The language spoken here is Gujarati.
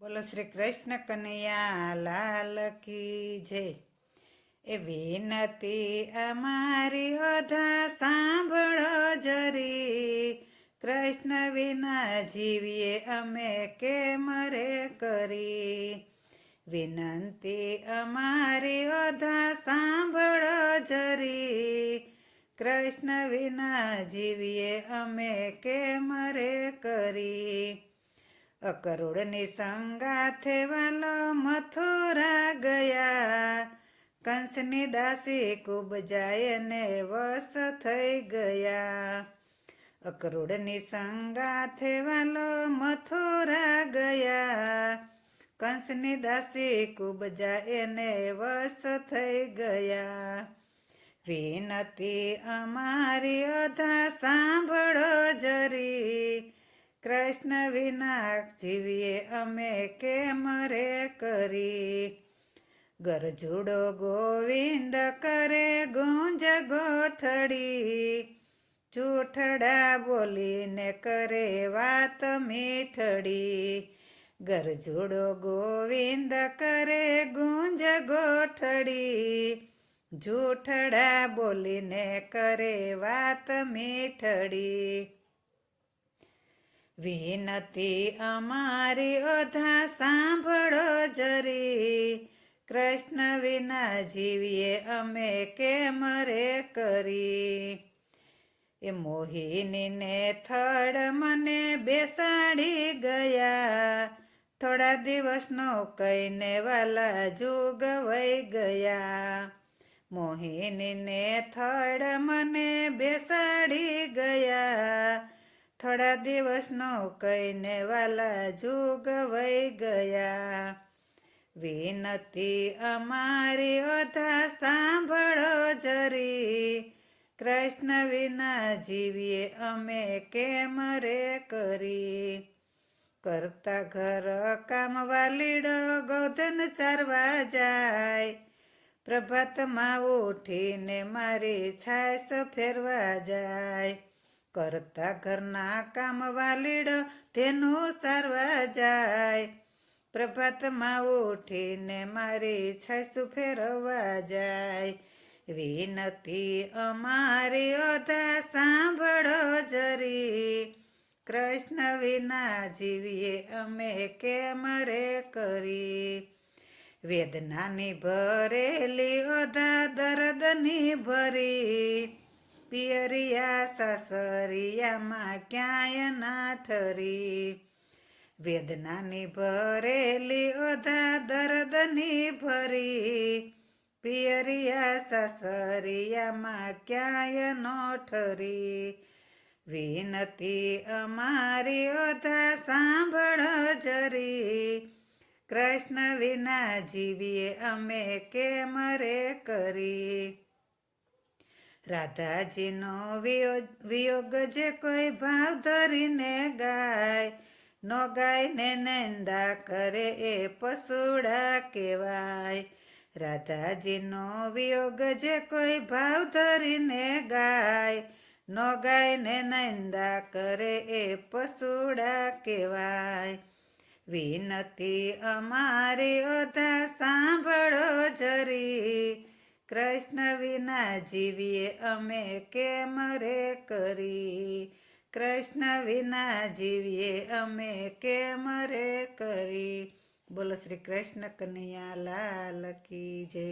બોલો શ્રી કૃષ્ણ કનૈયા લાલ કી જય. એ વિનતી અમારી ઓધા સાંભળો જરી, કૃષ્ણ વિના જીવીએ અમે કેમ રે કરી. વિનંતી અમારી ઓધા સાંભળો જરી, કૃષ્ણ વિના જીવીએ અમે કેમ રે કરી. અકરુણની સંગાથે વાલો મથુરા ગયા, કંસની દાસી કુબજાય ને વશ થઈ ગયા. અકરુણની સંગાથે વાલો મથુરા ગયા, કંસની દાસી કુબજાય ને વશ થઈ ગયા. વિનતી અમારી ઓધા સાંભળો જરી, કૃષ્ણ વિના જીવીએ અમે કેમ રે કરી. ગરજુડો ગોવિંદ કરે ગુંજ ગોઠડી, ચૂઠડા બોલીને કરે વાત મીઠડી. ગરજુડો ગોવિંદ કરે ગુંજ ગોઠડી, જૂઠડા બોલીને કરે વાત મીઠડી. વિનતી અમારી ઓધા સાંભળો જરી, કૃષ્ણ વિના જીવીએ અમે કેમ રે કરી. એ મોહિનીને થડ મને બેસાડી ગયા, થોડા દિવસનો કહીને વાલા જુગ વહી ગયા. મોહિનીને થડ મને બેસાડી ગયા, થોડા દિવસનો કહીને વાલા જુગ વહી ગયા. વિનતી અમારી ઓધા સાંભળો જરી, કૃષ્ણ વિના જીવીએ અમે કેમ રે કરી. કરતા ઘર કામ વાલીડો ગોધન ચારવા જાય, પ્રભાતમાં ઉઠીને મારી છાશ ફેરવા જાય. કરતા ઘરના કામ વાલીડો તેનું સારવા જાય, પ્રભાતમાં ઉઠીને મારી છાશ ફેરવા જાય. વિનતી અમારી ઓધા સાંભળો જરી, કૃષ્ણ વિના જીવીએ અમે કેમ રે કરી. વેદનાની ભરેલી ઓધા દર્દની ભરી, પિયરિયા સાસરિયામાં ક્યાંય ના ઠરી. વેદનાની ભરેલી ઓધા દર્દની ભરી, પિયરિયા સાસરિયામાં ક્યાંય નો ઠરી. વિનતી અમારી ઓધા સાંભળો જરી, કૃષ્ણ વિના જીવીએ અમે કેમ રે કરી. રાધાજીનો વિયોગ જે કોઈ ભાવ ધરીને ગાય, નો ગાયને નિંદા કરે એ પશુડા કહેવાય. રાધાજીનો વિયોગ જે કોઈ ભાવ ધરીને ગાય, નો ગાયને નિંદા કરે એ પશુડા કહેવાય. વિનતી અમારી ઓધા સાંભળો જરી, કૃષ્ણ વિના જીવીએ અમે કેમ રે કરી. કૃષ્ણ વિના જીવીએ અમે કેમ રે કરી. બોલો શ્રી કૃષ્ણ કનૈયા લાલ કી જય.